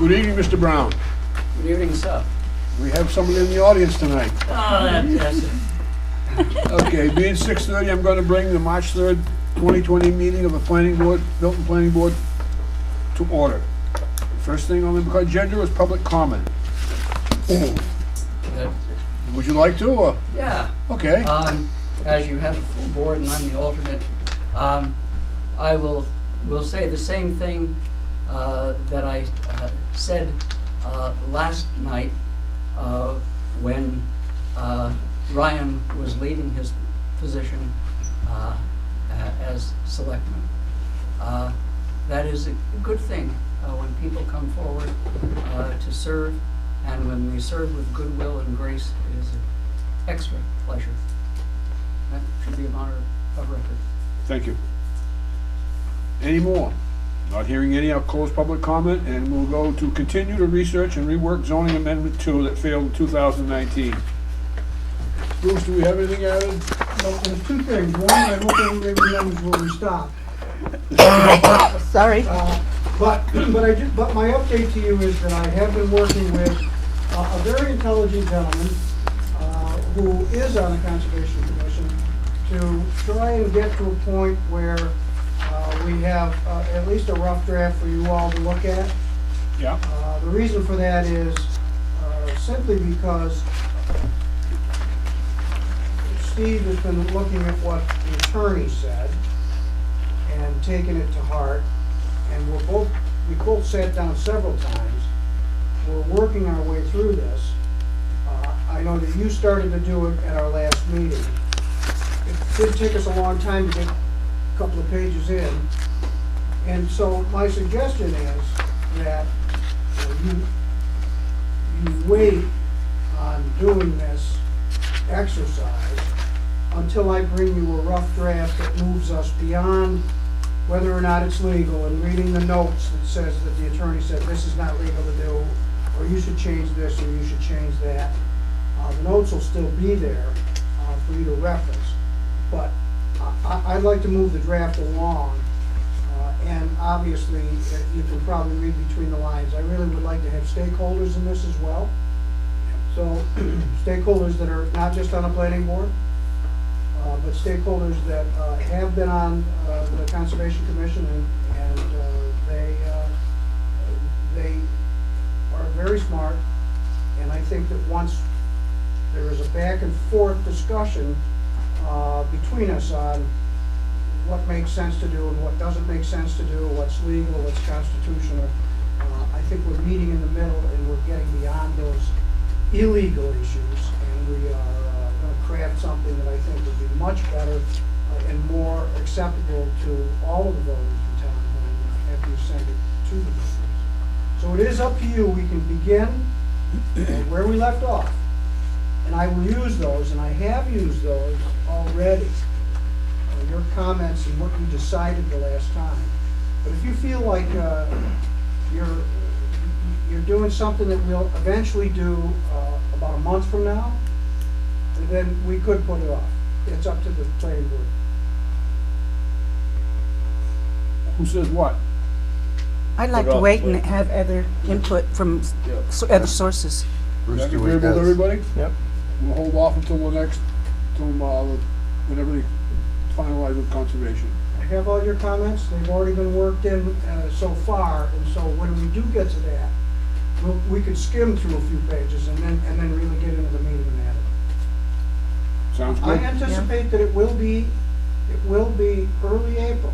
Good evening, Mr. Brown. Good evening, sir. We have somebody in the audience tonight. Oh, that's Okay, being 6:30, I'm going to bring the March 3rd, 2020 meeting of the Planning Board, Milton Planning Board, to order. First thing on the agenda is public comment. good. Would you like to, or? Yeah. Okay. As you have a full board and I'm the alternate, I will say the same thing that I said last night when Ryan was leading his position as selectman. That is a good thing when people come forward to serve, and when they serve with goodwill and grace, it is an extra pleasure. That should be a matter of record. Thank you. Any more? Not hearing any, I'll close public comment, and we'll go to continue to research and rework zoning amendment 2 that failed in 2019. Bruce, do we have anything added? Well, there's two things. One, I hope everybody remembers where we stopped. Sorry. But my update to you is that I have been working with a very intelligent gentleman who is on the Conservation Commission to try and get to a point where we have at least a rough draft for you all to look at. Yeah. The reason for that is simply because Steve has been looking at what the attorney said and taken it to heart, and we both sat down several times. We're working our way through this. I know that you started to do it at our last meeting. It did take us a long time to get a couple of pages in, and so my suggestion is that you wait on doing this exercise until I bring you a rough draft that moves us beyond whether or not it's legal, and reading the notes that says that the attorney said this is not legal to do, or you should change this, or you should change that. The notes will still be there for you to reference, but I'd like to move the draft along, and obviously you can probably read between the lines. I really would like to have stakeholders in this as well. So stakeholders that are not just on the planning board, but stakeholders that have been on the Conservation Commission, and they are very smart. And I think that once there is a back and forth discussion between us on what makes sense to do and what doesn't make sense to do, what's legal, what's constitutional, I think we're meeting in the middle, and we're getting beyond those illegal issues, and we are going to craft something that I think would be much better and more acceptable to all of the voters in town when after you send it to the voters. So it is up to you. We can begin where we left off, and I will use those, and I have used those already, your comments and what you decided the last time. But if you feel like you're doing something that we'll eventually do about a month from now, then we could put it off. It's up to the planning board. Who says what? I'd like to wait and have other input from other sources. Is that agreeable to everybody? Yep. We'll hold off until whenever they finalize with conservation. I have all your comments. They've already been worked in so far, and so when we do get to that, we could skim through a few pages and then really get into the meat of the matter. Sounds good? I anticipate that it will be early April.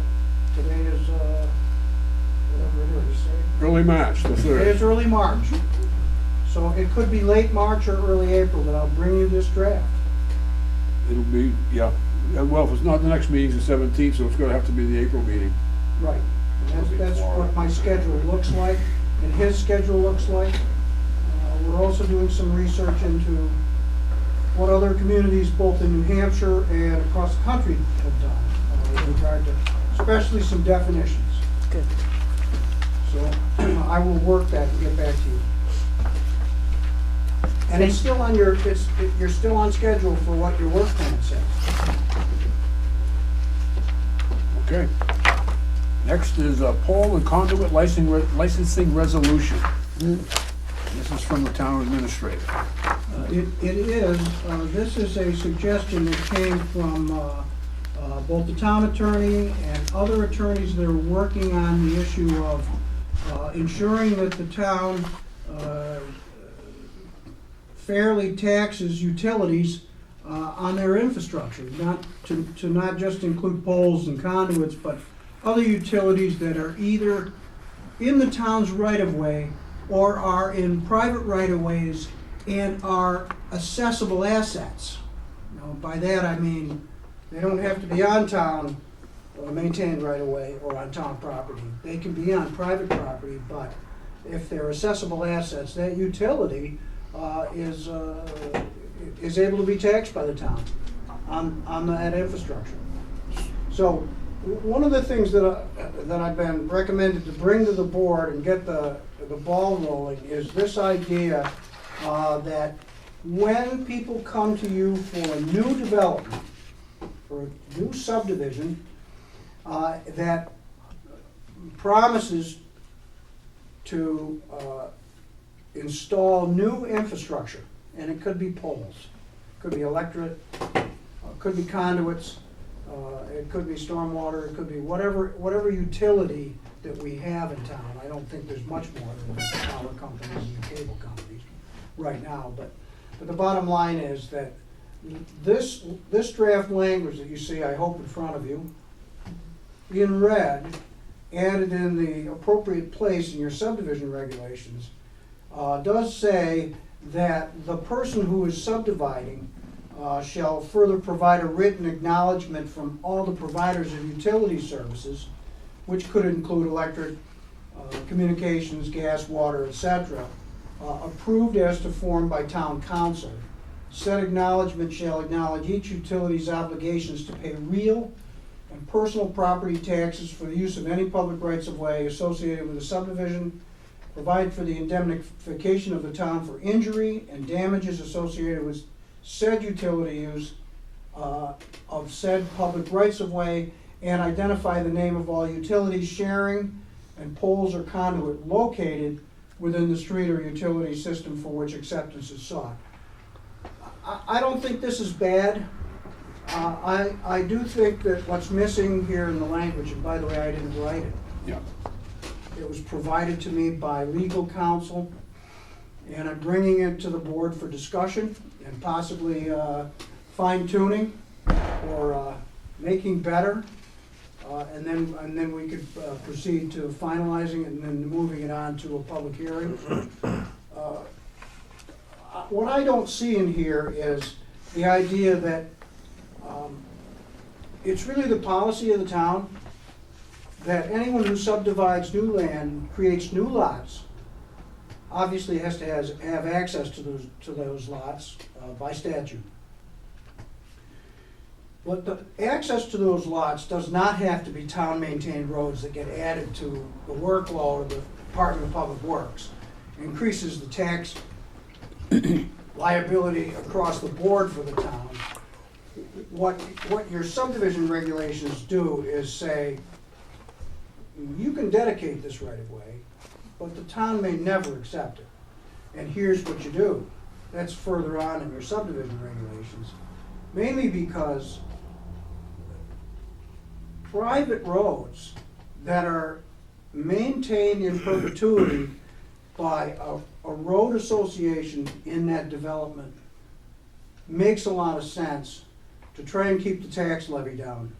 Today is whatever it is. Early March, the Today is 3rd. early March. So it could be late March or early April that I'll bring you this draft. It'll be, yeah. Well, if it's not the next meeting, it's the 17th, so it's going to have to be the April meeting. Right. That's what my schedule looks like, and his schedule looks like. We're also doing some research into what other communities, both in New Hampshire and across the country, have done with regard to, especially some definitions. Good. So I will work that and get back to you. And it's still on you're still on schedule for what your work plan says. Okay. Next is pole and conduit licensing resolution. This is from the town administrator. It is, this is a suggestion that came from both the town attorney and other attorneys that are working on the issue of ensuring that the town fairly taxes utilities on their infrastructure, not to not just include poles and conduits, but other utilities that are either in the town's right-of-way or are in private right-of-ways and are accessible assets. Now, by that I mean they don't have to be on town or maintained right-of-way or on town property. They can be on private property, but if they're accessible assets, that utility is able to be taxed by the town on that infrastructure. So one of the things that I've been recommended to bring to the board and get the ball rolling is this idea that when people come to you for a new development, for a new subdivision, that promises to install new infrastructure, and it could be poles, could be electric, could be conduits, it could be stormwater, it could be whatever utility that we have in town. I don't think there's much more than the power companies and the cable companies right now, but the bottom line is that this draft language that you see, I hope in front of you, in red, added in the appropriate place in your subdivision regulations, does say that the person who is subdividing shall further provide a written acknowledgement from all the providers of utility services, which could include electric, communications, gas, water, etc., approved as to form by town council. Said acknowledgement shall acknowledge each utility's obligations to pay real and personal property taxes for the use of any public rights-of-way associated with a subdivision, provide for the indemnification of the town for injury and damages associated with said utility use of said public rights-of-way, and identify the name of all utilities sharing and poles or conduit located within the street or utility system for which acceptance is sought. I don't think this is bad. I do think that what's missing here in the language, and by the way, I didn't write it. Yeah. It was provided to me by legal counsel, and I'm bringing it to the board for discussion and possibly fine-tuning or making better. And then we could proceed to finalizing it and then moving it on to a public hearing. What I don't see in here is the idea that it's really the policy of the town that anyone who subdivides new land, creates new lots, obviously has to have access to those lots by statute. But the access to those lots does not have to be town-maintained roads that get added to the workload of the Department of Public Works. It increases the tax liability across the board for the town. What your subdivision regulations do is say, you can dedicate this right of way, but the town may never accept it. And here's what you do. That's further on in your subdivision regulations. Mainly because private roads that are maintained in perpetuity by a road association in that development makes a lot of sense to try and keep the tax levy down.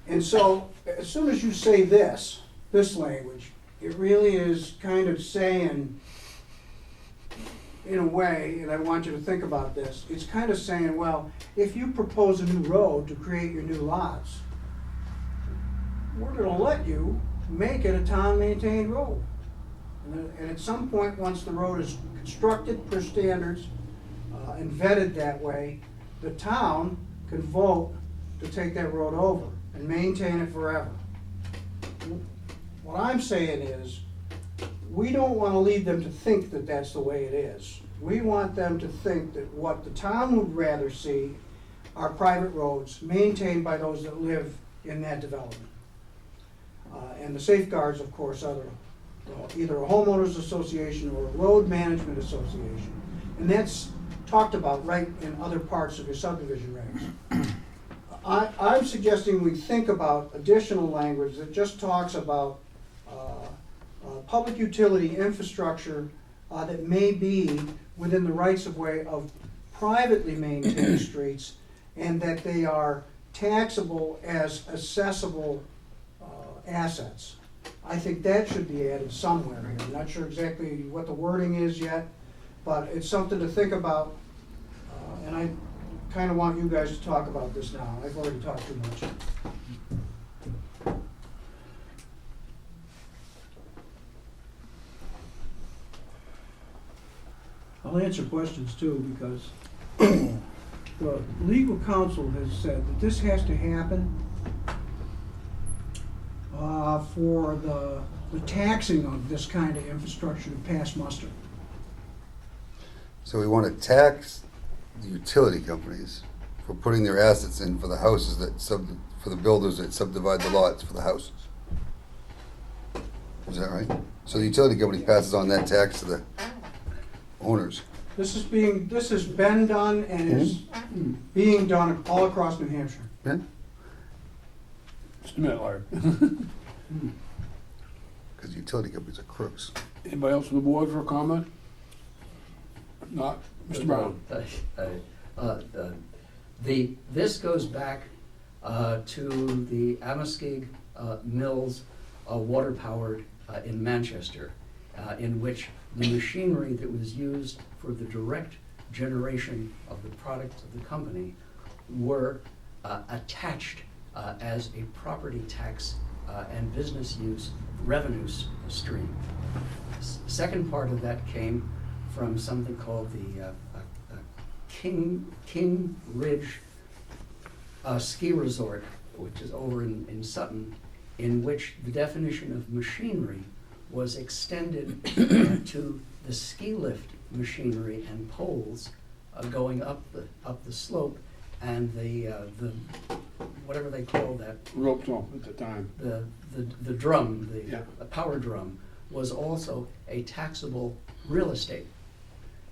And so, as soon as you say this language, it really is kind of saying, in a way, and I want you to think about this, it's kind of saying, well, if you propose a new road to create your new lots, we're gonna let you make it a town-maintained road. And at some point, once the road is constructed per standards and vetted that way, the town can vote to take that road over and maintain it forever. What I'm saying is, we don't want to lead them to think that that's the way it is. We want them to think that what the town would rather see are private roads maintained by those that live in that development. And the safeguards, of course, are either a homeowners association or a road management association. And that's talked about right in other parts of your subdivision regs. I'm suggesting we think about additional language that just talks about public utility infrastructure that may be within the rights of way of privately maintained streets, and that they are taxable as assessable assets. I think that should be added somewhere here. I'm not sure exactly what the wording is yet, but it's something to think about. And I kind of want you guys to talk about this now. I've already talked too much. I'll answer questions too, because the legal counsel has said that this has to happen for the taxing of this kind of infrastructure to pass muster. So we want to tax the utility companies for putting their assets in for the houses for the builders that subdivide the lots for the houses. Is that right? So the utility company passes on that tax to the owners. This has been done and is being done all across New Hampshire. Yeah? Just a minute, Larry. Because utility companies are crooks. Anybody else on the board for a comment? If not, Mr. Brown. This goes back to the Amaskig Mills water-powered in Manchester, in which the machinery that was used for the direct generation of the products of the company were attached as a property tax and business use revenue stream. Second part of that came from something called the King Ridge ski resort, which is over in Sutton, in which the definition of machinery was extended to the ski lift machinery and poles going up the slope, and the whatever they call that, Roped off at the time. the drum, Yeah. the power drum, was also a taxable real estate.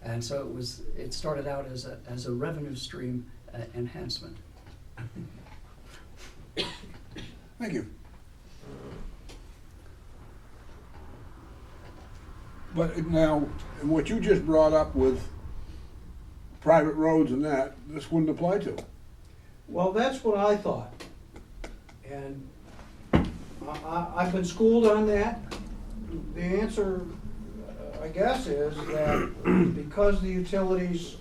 And so it started out as a revenue stream enhancement. Thank you. But now, what you just brought up with private roads and that, this wouldn't apply to. Well, that's what I thought. And I've been schooled on that. The answer, I guess, is that because the utilities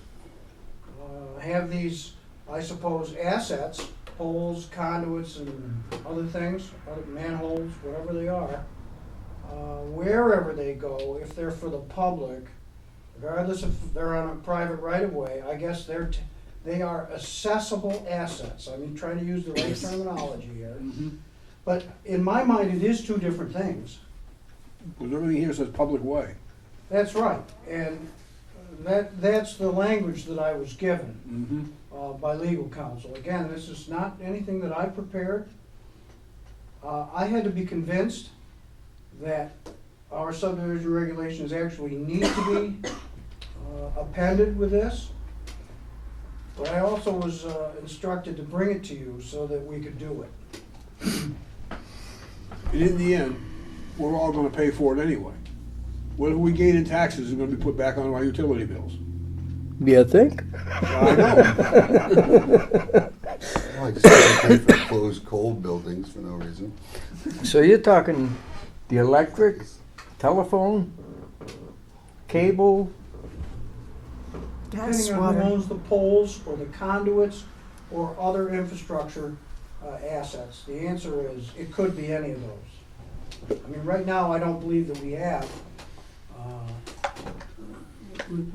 have these, I suppose, assets, poles, conduits, and other things, other manholes, whatever they are, wherever they go, if they're for the public, regardless if they're on a private right-of-way, I guess they are assessable assets. I mean, trying to use the right terminology here. But in my mind, it is two different things. Because everything here says public way. That's right, and that's the language that I was given by legal counsel. Again, this is not anything that I prepared. I had to be convinced that our subdivision regulations actually need to be appended with this. But I also was instructed to bring it to you so that we could do it. And in the end, we're all gonna pay for it anyway. Whatever we gain in taxes is gonna be put back on our utility bills. You think? I know. Well, I just have to pay for closed coal buildings for no reason. So you're talking the electric, telephone, cable? Gas, Depending on who water. owns the poles or the conduits or other infrastructure assets. The answer is, it could be any of those. I mean, right now, I don't believe that we have.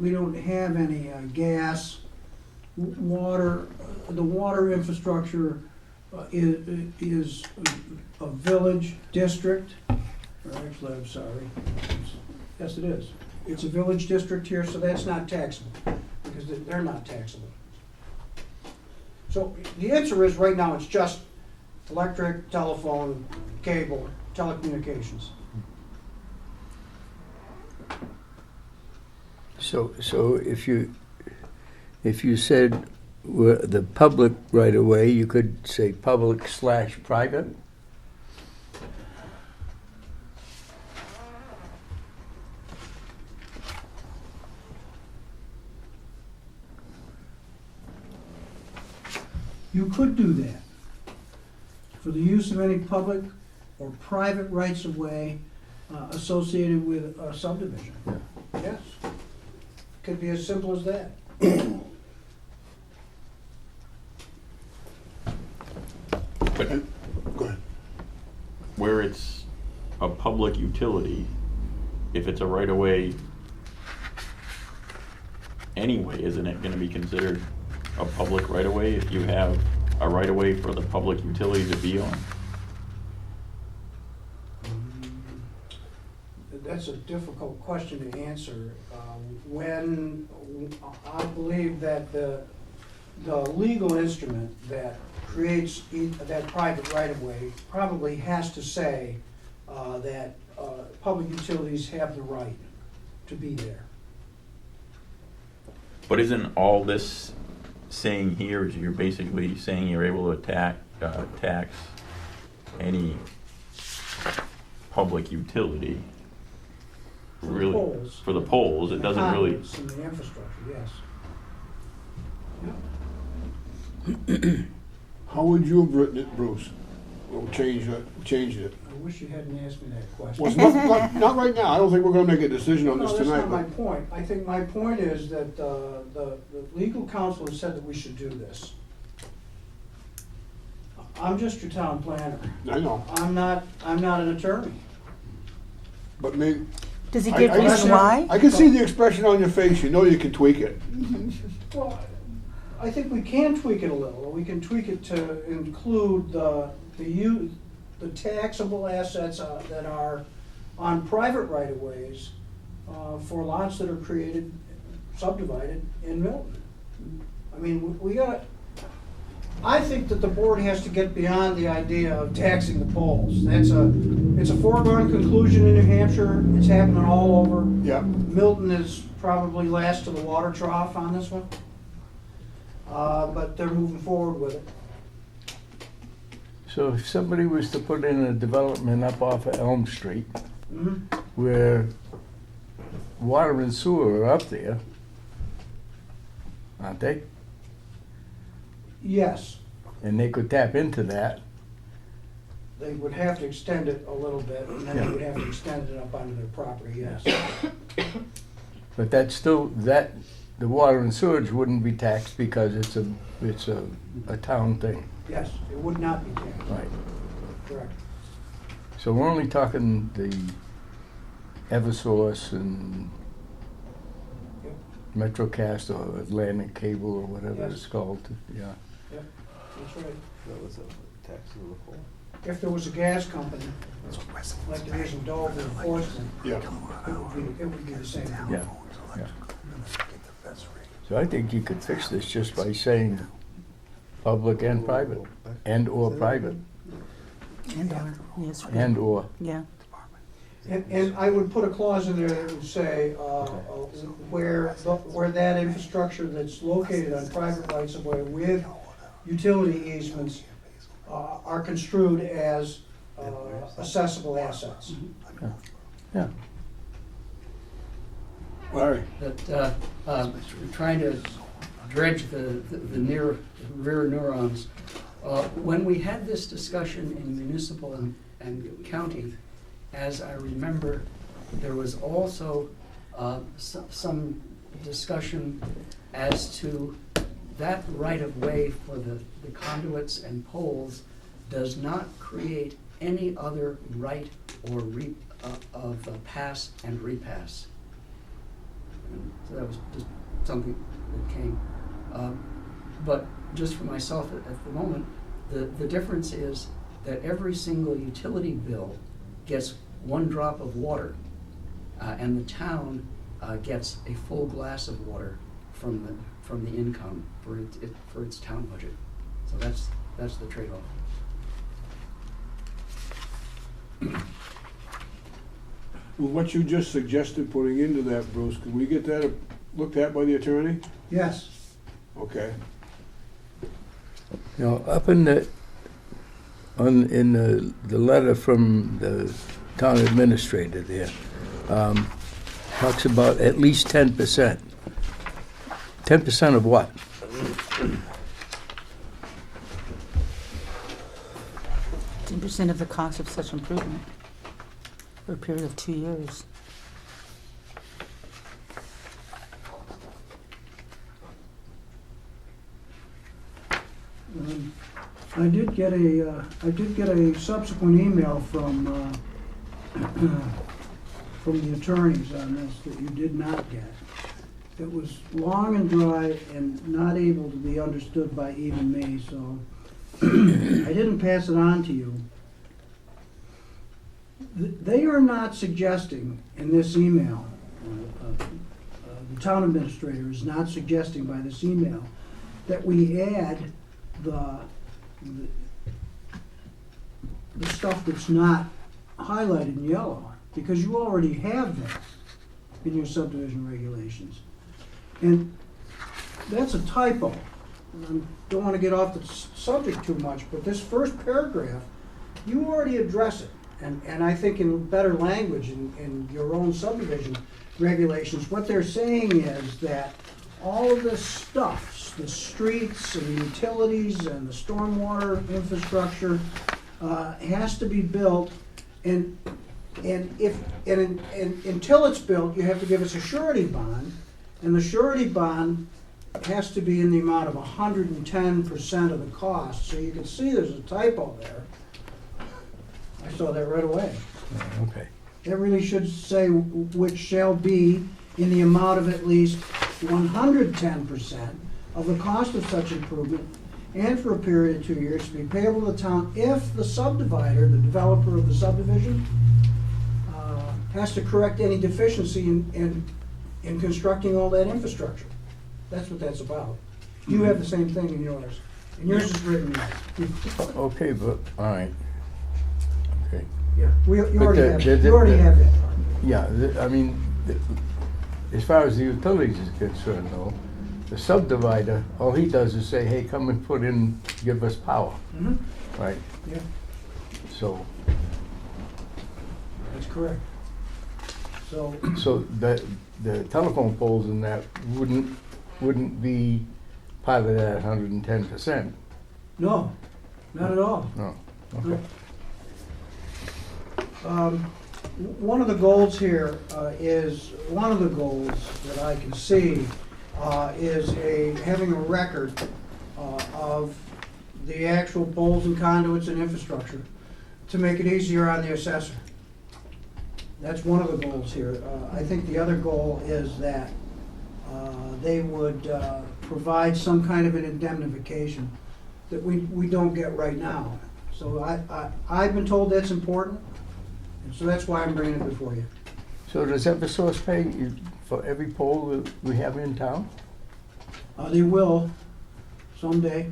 We don't have any gas, water. The water infrastructure is a village district. Or actually, I'm sorry. Yes, it is. It's a village district here, so that's not taxable, because they're not taxable. So the answer is, right now, it's just electric, telephone, cable, telecommunications. So if you said the public right of way, you could say public/private? You could do that. For the use of any public or private rights of way associated with a subdivision. Yes. Could be as simple as that. Go ahead. Where it's a public utility, if it's a right-of-way anyway, isn't it gonna be considered a public right-of-way if you have a right-of-way for the public utility to be on? That's a difficult question to answer. When, I believe that the legal instrument that creates that private right-of-way probably has to say that public utilities have the right to be there. But isn't all this saying here is you're basically saying you're able to tax any public utility? For the Really, poles. for the poles, it doesn't really, Conduits and the infrastructure, yes. How would you have written it, Bruce? We'll change it. I wish you hadn't asked me that question. Well, it's not right now. I don't think we're gonna make a decision on this No, that's tonight, not my but point. I think my point is that the legal counsel has said that we should do this. I'm just your town planner. I know, I'm not an attorney. but maybe. Does he I- give I reason can- why? I can see the expression on your face. You know you can tweak it. Well, I think we can tweak it a little. We can tweak it to include the taxable assets that are on private right-of-ways for lots that are created, subdivided in Milton. I mean, we got, I think that the board has to get beyond the idea of taxing the poles. It's a foregone conclusion in New Hampshire. It's happening all over. Yeah. Milton is probably last to the water trough on this one. But they're moving forward with it. So if somebody was to put in a development up off of Elm Street Mhm. where water and sewer are up there, aren't they? Yes, And they could tap into that. they would have to extend it a little bit, and then they would have to extend it up onto their property, yes. But that's still, the water and sewage wouldn't be taxed because it's a town thing. Yes, it would not be taxed, Right. correct. So we're only talking the Eversource and Yep. Metrocast or Atlantic Cable or whatever Yes. it's called, yeah. Yep, that's right. That was a tax on the pole. If there was a gas company, like there is in Dover and Portsmouth, Yeah. it would be the same. Yeah, yeah. So I think you could fix this just by saying public and private, and/or private, And/or, yes, and/or. yeah. And I would put a clause in there that would say, where that infrastructure that's located on private rights of way with utility easements are construed as assessable assets. Yeah. Larry, That trying to dredge the rear neurons. When we had this discussion in municipal and county, as I remember, there was also some discussion as to that right-of-way for the conduits and poles does not create any other right or of pass and repass. And so that was just something that came. But just for myself at the moment, the difference is that every single utility bill gets one drop of water, and the town gets a full glass of water from the income for its town budget. So that's the trade-off. with what you just suggested putting into that, Bruce, could we get that looked at by the attorney? Yes. Okay. Now, up in the, in the letter from the town administrator there, talks about at least 10%. 10% of what? Ten percent of the cost of such improvement for a period of 2 years. I did get a subsequent email from, from the attorneys on this that you did not get. It was long and dry and not able to be understood by even me, so I didn't pass it on to you. They are not suggesting in this email, the town administrator is not suggesting by this email that we add the stuff that's not highlighted in yellow, because you already have that in your subdivision regulations. And that's a typo. I don't want to get off the subject too much, but this first paragraph, you already address it. And I think in better language in your own subdivision regulations, what they're saying is that all of this stuff, the streets and the utilities and the stormwater infrastructure, has to be built, and until it's built, you have to give us a surety bond, and the surety bond has to be in the amount of 110% of the cost. So you can see there's a typo there. I saw that right away. Okay. It really should say which shall be in the amount of at least 110% of the cost of such improvement, and for a period of 2 years to be payable to the town if the subdivider, the developer of the subdivision, has to correct any deficiency in constructing all that infrastructure. That's what that's about. You have the same thing in yours, and yours is written right. Okay, but, all right. Okay. Yeah, you But already the- have, the- you already the- have that. Yeah, I mean, as far as the utilities is concerned though, the subdivider, all he does is say, hey, come and put in, give us power, Mhm. right? Yeah, So, that's correct. So, so the telephone poles and that wouldn't be part of that 110%, no, not at all. no, okay. One of the goals here one of the goals that I can see is having a record of the actual poles and conduits and infrastructure to make it easier on the assessor. That's one of the goals here. I think the other goal is that they would provide some kind of an indemnification that we don't get right now. So I've been told that's important, and so that's why I'm bringing it before you. So does Eversource pay for every pole that we have in town? They will someday,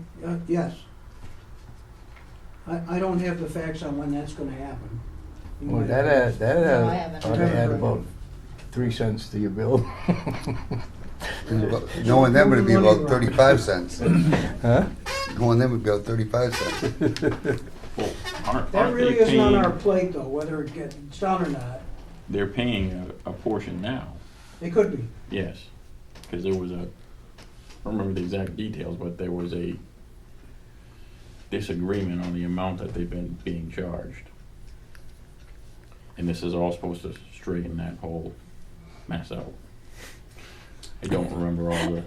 yes. I don't have the facts on when that's gonna happen. You Well, might that have- ought to add about 3 cents to your bill. Knowing them would be about 35 cents. Huh? Knowing them would be about 35 cents. Well, aren't That they really isn't on our paying, plate though, whether it gets done or not. they're paying a portion now, It could be. yes. Because there was a, I don't remember the exact details, but there was a disagreement on the amount that they've been being charged. And this is all supposed to straighten that whole mess out. I don't remember all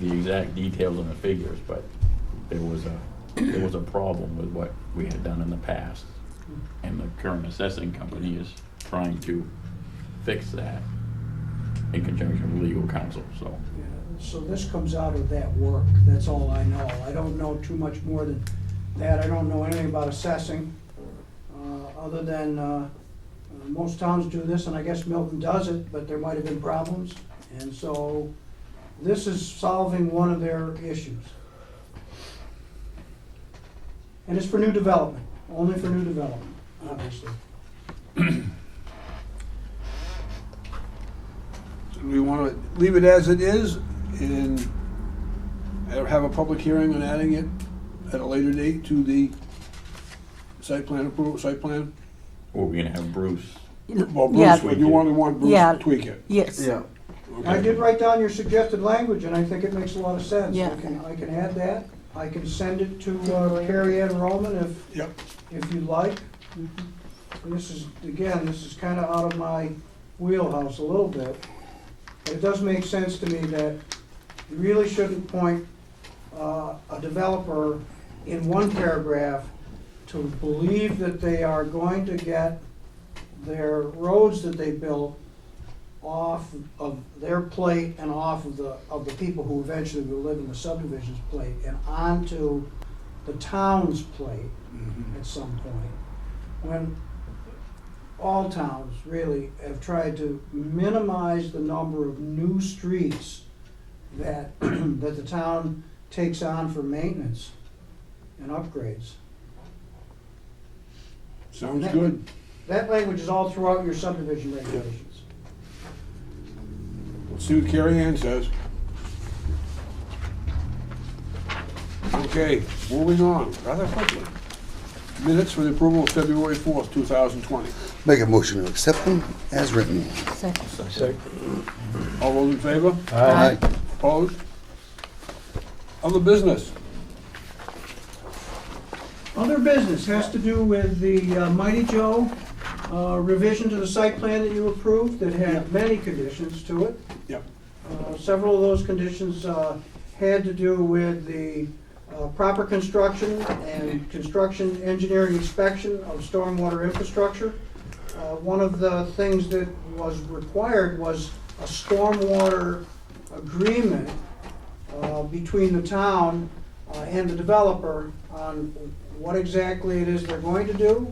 the exact details on the figures, but there was a problem with what we had done in the past. And the current assessing company is trying to fix that in conjunction with legal counsel, so. Yeah, so this comes out of that work, that's all I know. I don't know too much more than that. I don't know anything about assessing, other than most towns do this, and I guess Milton does it, but there might have been problems. And so this is solving one of their issues. And it's for new development, only for new development, obviously. Do we want leave it as it is and have a public hearing on adding it at a later date to the site plan approval, site plan? Or we're gonna have Bruce. Well, Yeah. Bruce, would you want Bruce Yeah. to tweak it? Yes. Yeah. I Okay. did write down your suggested language, and I think it makes a lot of sense. Yeah. I can add that. I can send it to Carrie Ann Roman Yep. if you like. And this is, again, this is kind of out of my wheelhouse a little bit. But it does make sense to me that you really shouldn't point a developer in one paragraph to believe that they are going to get their roads that they built off of their plate and off of the people who eventually will live in the subdivision's plate and onto the town's plate at some point. When all towns really have tried to minimize the number of new streets that, that the town takes on for maintenance and upgrades. Sounds good. That language is all throughout your subdivision regulations. Let's see what Carrie Ann says. Okay, moving on, rather quickly. Minutes for the approval of February 4th, 2020. Make a motion to accept them as written. Second. All those in favor? Aye. Opposed? Other business? Other business has to do with the Mighty Joe revision to the site plan that you approved that had many conditions to it. Yep. Several of those conditions had to do with the proper construction and construction engineering inspection of stormwater infrastructure. One of the things that was required was a stormwater agreement between the town and the developer on what exactly it is they're going to do,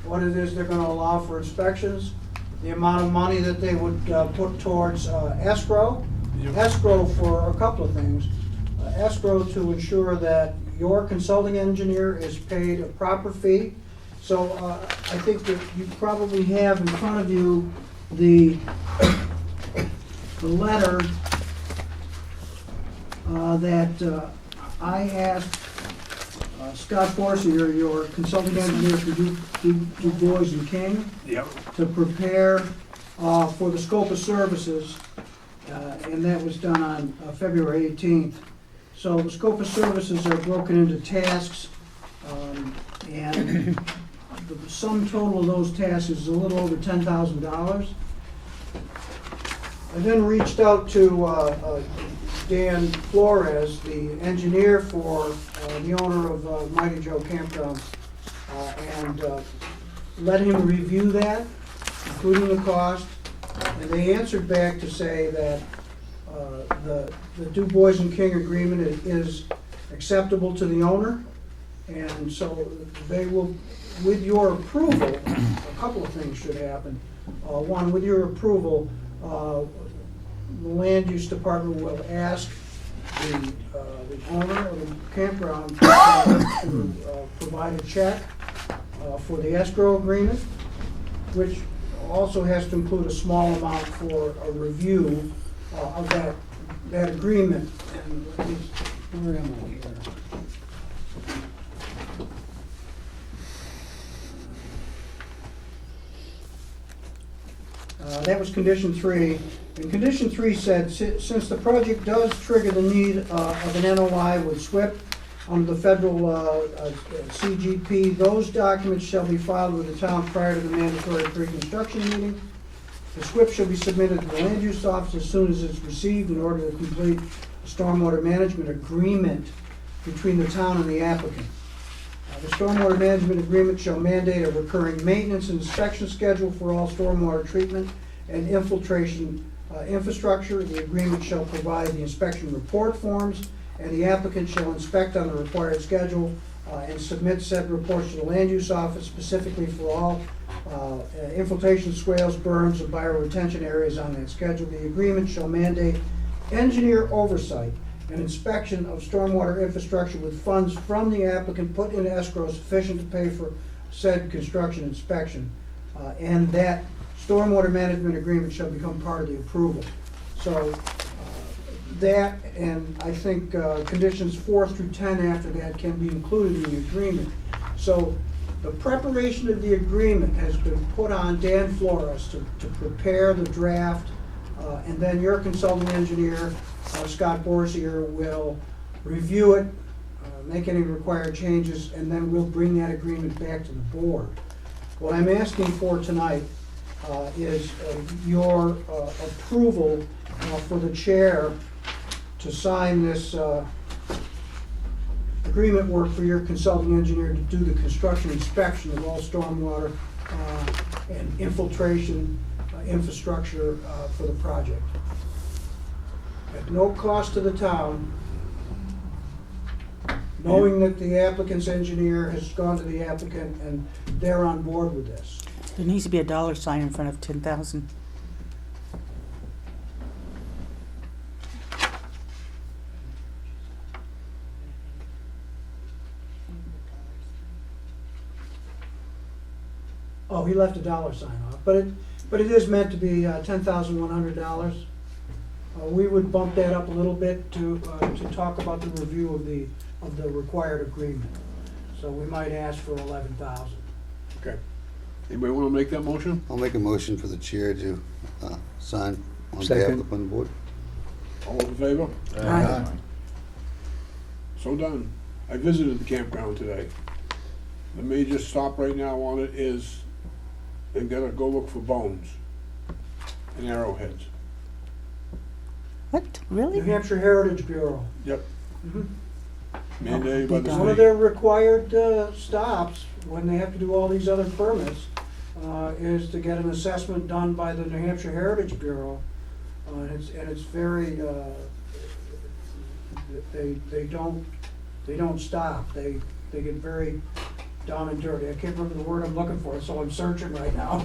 what it is they're gonna allow for inspections, the amount of money that they would put towards escrow. Yep. Escrow for a couple of things. Escrow to ensure that your consulting engineer is paid a proper fee. So I think that you probably have in front of you the letter that I asked Scott Forcier, your consulting engineer for Du Bois and King, Yep. to prepare for the scope of services, and that was done on February 18th. So the scope of services are broken into tasks, and the sum total of those tasks is a little over $10,000. I then reached out to Dan Flores, the engineer for the owner of Mighty Joe Campground, and let him review that, including the cost. And they answered back to say that the Du Bois and King agreement is acceptable to the owner. And so they will, with your approval, a couple of things should happen. One, with your approval, the land use department will ask the owner of the campground to provide a check for the escrow agreement, which also has to include a small amount for a review of that agreement. And let me, where am I here? That was condition 3. And condition 3 said, since the project does trigger the need of an NOI with SWIP under the federal CGP, those documents shall be filed with the town prior to the mandatory pre-construction meeting. The SWIP shall be submitted to the land use office as soon as it's received in order to complete a stormwater management agreement between the town and the applicant. The stormwater management agreement shall mandate a recurring maintenance and inspection schedule for all stormwater treatment and infiltration infrastructure. The agreement shall provide the inspection report forms, and the applicant shall inspect on the required schedule and submit said reports to the land use office specifically for all infiltration swales, berms, and bioretention areas on that schedule. The agreement shall mandate engineer oversight and inspection of stormwater infrastructure with funds from the applicant put in escrow sufficient to pay for said construction inspection. And that stormwater management agreement shall become part of the approval. So That, and I think conditions 4 through 10 after that can be included in the agreement. So the preparation of the agreement has been put on Dan Flores to prepare the draft, and then your consulting engineer, Scott Borzier, will review it, make any required changes, and then we'll bring that agreement back to the board. What I'm asking for tonight is your approval for the chair to sign this agreement work for your consulting engineer to do the construction inspection of all stormwater and infiltration infrastructure for the project. At no cost to the town, knowing that the applicant's engineer has gone to the applicant and they're on board with this. There needs to be a dollar sign in front of 10,000. Oh, he left a dollar sign off, but it is meant to be $10,100. We would bump that up a little bit to talk about the review of the required agreement. So we might ask for 11,000. Okay. Anybody want to make that motion? I'll make a motion for the chair to sign on behalf of Second. the planning board. All in favor? Aye. So done. I visited the campground today. The major stop right now on it is they've got to go look for bones and arrowheads. What, New really? Hampshire Heritage Bureau. Yep. Mhm. Mandated by the One of state. their required stops, when they have to do all these other permits, is to get an assessment done by the New Hampshire Heritage Bureau. And it's very, they don't stop. They get very down and dirty. I can't remember the word I'm looking for, so I'm searching right now.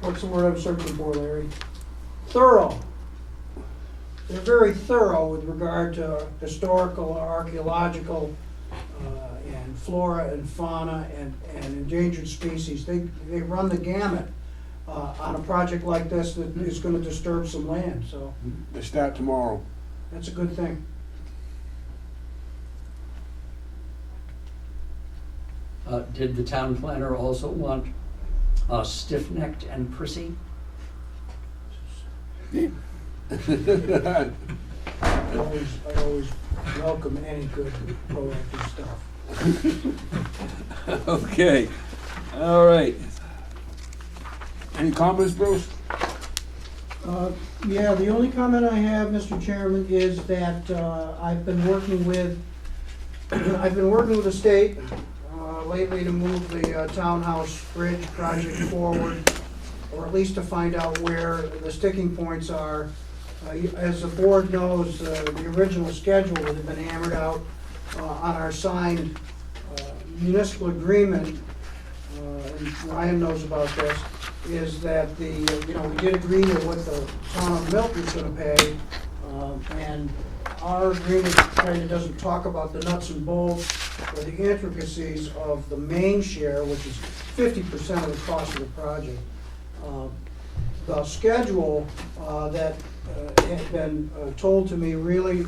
What's the word I'm searching for, Larry? Thorough. They're very thorough with regard to historical, archaeological, and flora and fauna and endangered species. They run the gamut on a project like this that is going to disturb some land, so They start tomorrow. that's a good thing. Did the town planner also want stiff-necked and prissy? I always welcome any good proactive stuff. Okay, all right. Any comments, Bruce? Yeah, the only comment I have, Mr. Chairman, is that I've been working with the state lately to move the townhouse bridge project forward, or at least to find out where the sticking points are. As the board knows, the original schedule that had been hammered out on our signed municipal agreement, and Ryan knows about this, is that we did agree to what the town of Milton is going to pay, and our agreement kind of doesn't talk about the nuts and bolts or the intricacies of the main share, which is 50% of the cost of the project. The schedule that had been told to me, really,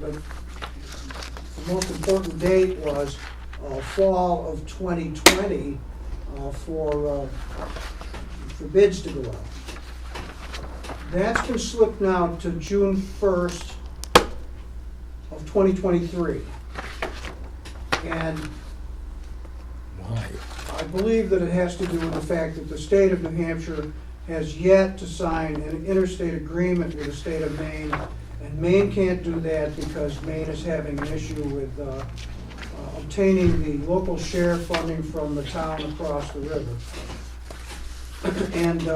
the most important date was fall of 2020 for bids to go out. That's been slipped now to June 1st of 2023. And Why? I believe that it has to do with the fact that the state of New Hampshire has yet to sign an interstate agreement with the state of Maine, and Maine can't do that because Maine is having an issue with obtaining the local share funding from the town across the river. And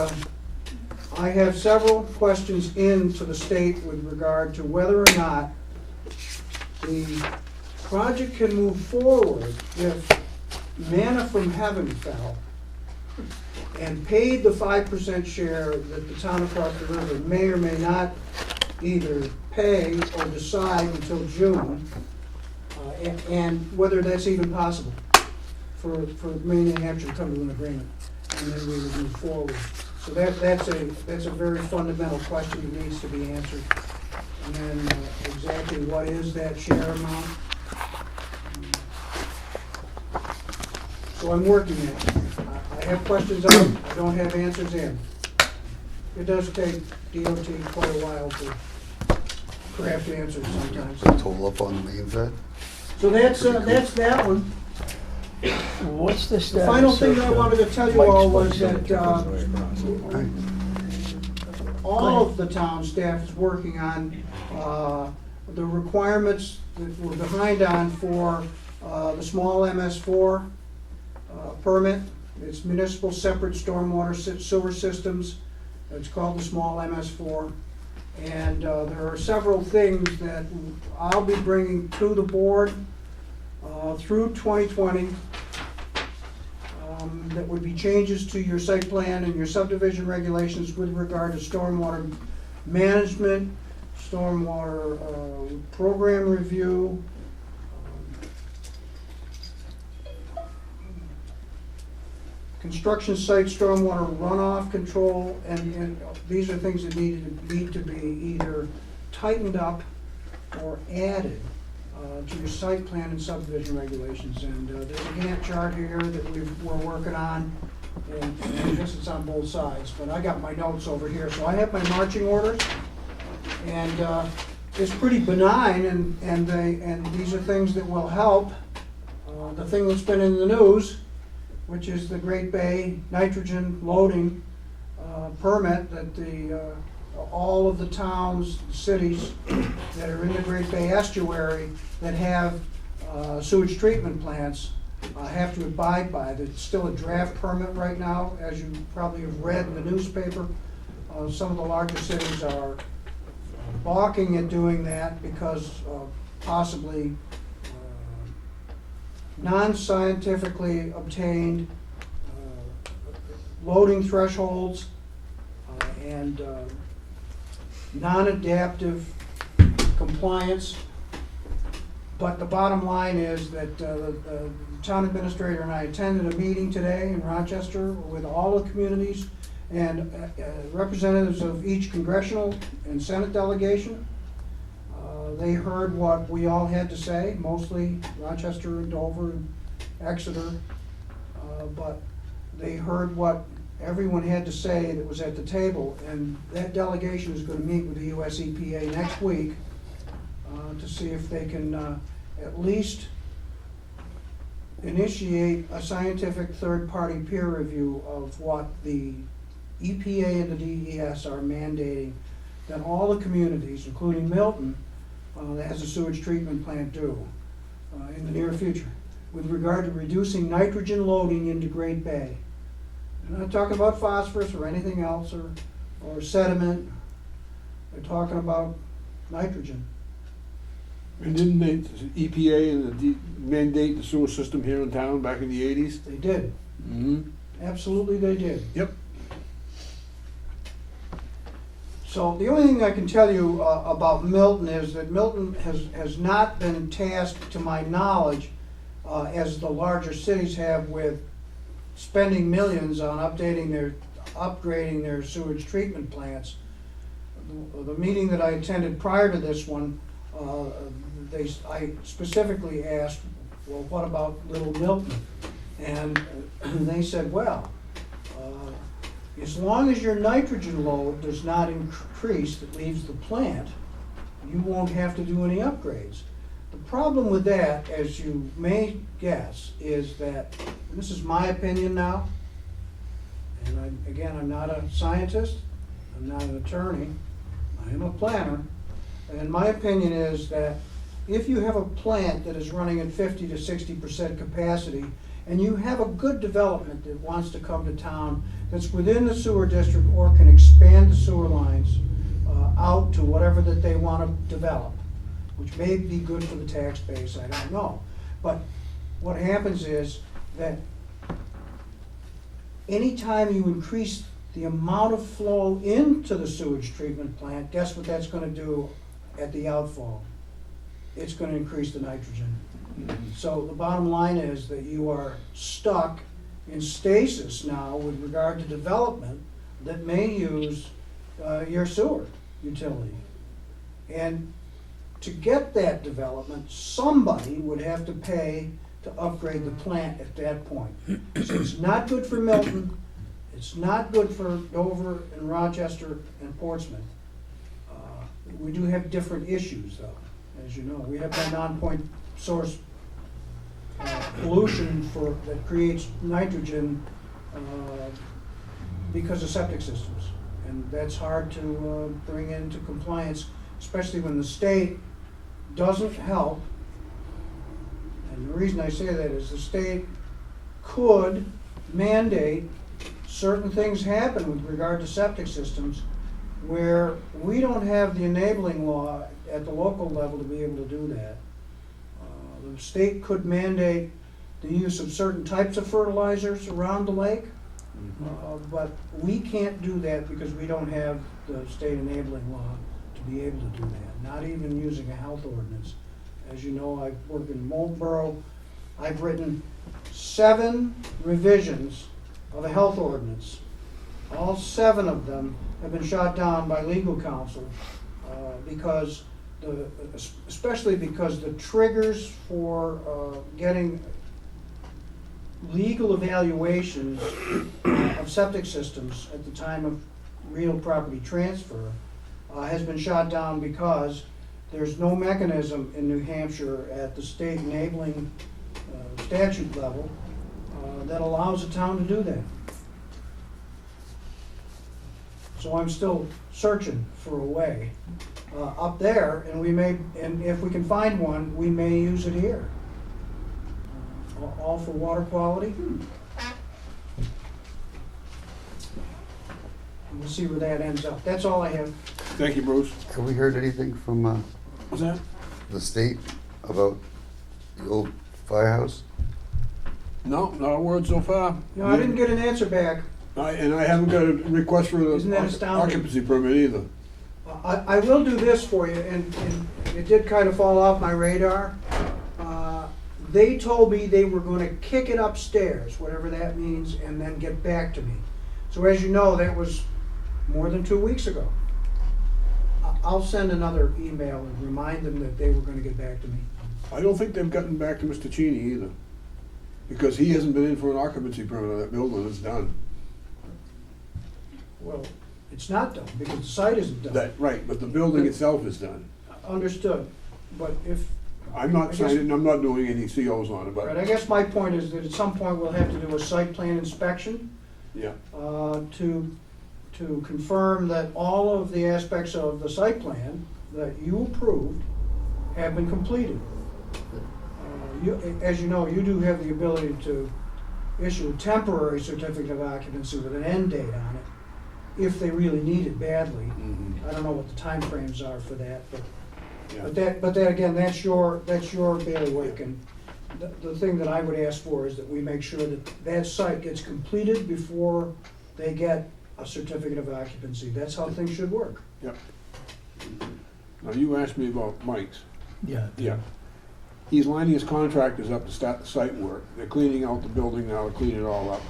I have several questions into the state with regard to whether or not the project can move forward if manna from heaven fell and paid the 5% share that the town across the river may or may not either pay or decide until June, and whether that's even possible for Maine and Hampshire to come to an agreement, and then we would move forward. So that's a very fundamental question that needs to be answered. and then exactly what is that share amount. So I'm working it. I have questions out, I don't have answers in. It does take DOT quite a while to craft answers sometimes. Total up on the main side? So that's that one. What's the The status final thing of, I wanted to tell you Mike's all was place that Right. all of the town staff is working on the requirements that we're behind on for the small MS4 permit. It's municipal separate stormwater sewer systems. It's called the small MS4. And there are several things that I'll be bringing to the board through 2020 that would be changes to your site plan and your subdivision regulations with regard to stormwater management, stormwater program review, construction site stormwater runoff control, and these are things that need to be either tightened up or added to your site plan and subdivision regulations. And there's a Gantt chart here that we're working on, and I guess it's on both sides, but I got my notes over here. So I have my marching orders, and it's pretty benign, and these are things that will help. The thing that's been in the news, which is the Great Bay nitrogen loading permit that all of the towns, cities that are in the Great Bay estuary that have sewage treatment plants have to abide by. It's still a draft permit right now, as you probably have read in the newspaper. Some of the larger cities are balking at doing that because of possibly non-scientifically obtained loading thresholds and non-adaptive compliance. But the bottom line is that the town administrator and I attended a meeting today in Rochester with all the communities and representatives of each congressional and Senate delegation. They heard what we all had to say, mostly Rochester and Dover and Exeter, but they heard what everyone had to say that was at the table, and that delegation is going to meet with the US EPA next week to see if they can at least initiate a scientific third-party peer review of what the EPA and the DES are mandating that all the communities, including Milton, that has a sewage treatment plant do in the near future with regard to reducing nitrogen loading into Great Bay. They're not talking about phosphorus or anything else or sediment. They're talking about nitrogen. And didn't they, EPA and the mandate the sewer system here in town back in the 80s? They did. Mm-hmm. Absolutely they did. Yep. So the only thing I can tell you about Milton is that Milton has not been tasked, to my knowledge, as the larger cities have, with spending millions on upgrading their sewage treatment plants. The meeting that I attended prior to this one, I specifically asked, well, what about Little Milton? And they said, well, as long as your nitrogen load does not increase that leaves the plant, you won't have to do any upgrades. The problem with that, as you may guess, is that, and this is my opinion now, and again, I'm not a scientist, I'm not an attorney, I am a planner, and my opinion is that if you have a plant that is running at 50 to 60% capacity, and you have a good development that wants to come to town that's within the sewer district or can expand the sewer lines out to whatever that they want to develop, which may be good for the tax base, I don't know. But what happens is that anytime you increase the amount of flow into the sewage treatment plant, guess what that's going to do at the outfall? It's going to increase the nitrogen. So the bottom line is that you are stuck in stasis now with regard to development that may use your sewer utility. And to get that development, somebody would have to pay to upgrade the plant at that point. So it's not good for Milton, it's not good for Dover and Rochester and Portsmouth. We do have different issues though, as you know. We have that non-point source pollution that creates nitrogen because of septic systems. And that's hard to bring into compliance, especially when the state doesn't help. And the reason I say that is the state could mandate certain things happen with regard to septic systems where we don't have the enabling law at the local level to be able to do that. The state could mandate the use of certain types of fertilizers around the lake, but we can't do that because we don't have the state enabling law to be able to do that, not even using a health ordinance. As you know, I've worked in Moulton. I've written 7 revisions of a health ordinance. All 7 of them have been shot down by legal counsel especially because the triggers for getting legal evaluations of septic systems at the time of real property transfer has been shot down because there's no mechanism in New Hampshire at the state enabling statute level that allows a town to do that. So I'm still searching for a way up there, and if we can find one, we may use it here. All for water quality. And we'll see where that ends up. That's all I have. Thank you, Bruce. Have we heard anything from What's that? the state about the old firehouse? No, not a word so far. No, I didn't get an answer back. And I haven't got a request for Isn't that the astounding? occupancy permit either. I will do this for you, and it did kind of fall off my radar. They told me they were going to kick it upstairs, whatever that means, and then get back to me. So as you know, that was more than 2 weeks ago. I'll send another email and remind them that they were going to get back to me. I don't think they've gotten back to Mr. Cheney either, because he hasn't been in for an occupancy permit on that building. It's done. Well, it's not done, because the site isn't done. Right, but the building itself is done. Understood, but if, I'm not I guess- signing, I'm not doing any COs on it, right, but, I guess my point is that at some point we'll have to do a site plan inspection yeah. to confirm that all of the aspects of the site plan that you approved have been completed. As you know, you do have the ability to issue a temporary certificate of occupancy with an end date on it, if they really need it badly. Mhm. I don't know what the timeframes are for that, Yeah. but that again, that's your bailiwick. And the thing that I would ask for is that we make sure that that site gets completed before they get a certificate of occupancy. That's how things should work. Yep. Now, you asked me about Mike's. Yeah. Yeah. He's lining his contractors up to start the site work. They're cleaning out the building now, to clean it all up.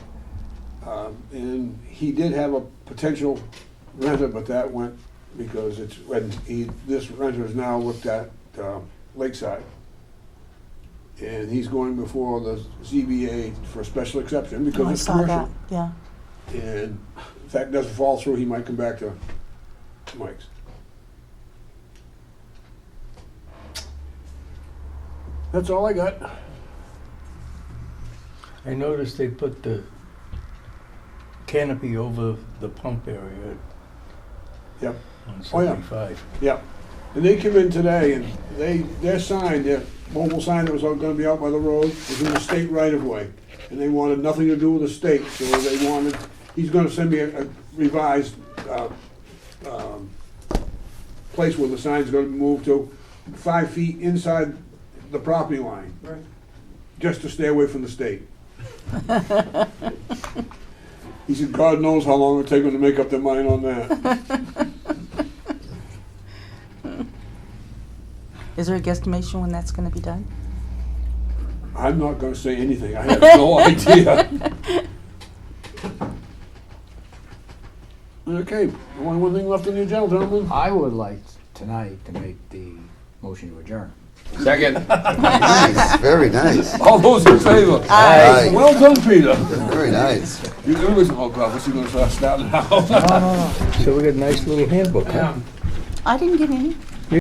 And he did have a potential renter, but that went because this renter is now looked at Lakeside. And he's going before the ZBA for a special exception because Oh, I it's saw commercial. that, yeah. And if that doesn't fall through, he might come back to Mike's. That's all I got. I noticed they put the canopy over the pump area Yep, on Oh, yeah. 75. yep. And they came in today and their sign, their mobile sign that was gonna be out by the road was in the state right of way. And they wanted nothing to do with the state, so they wanted, he's gonna send me a revised, place where the sign's gonna be moved to 5 feet inside the property line, Right. just to stay away from the state. He said, God knows how long it'll take them to make up their mind on that. Is there a guesstimation when that's gonna be done? I'm not gonna say anything, I have no idea. Okay, only one thing left on the agenda, gentlemen. I would like tonight to make the motion to adjourn. Second. Nice, very nice, All those in favor? Aye. Well done, Peter. very nice. You do listen, oh God, what's he gonna start now? So we got a nice little handbook, huh? I didn't get any.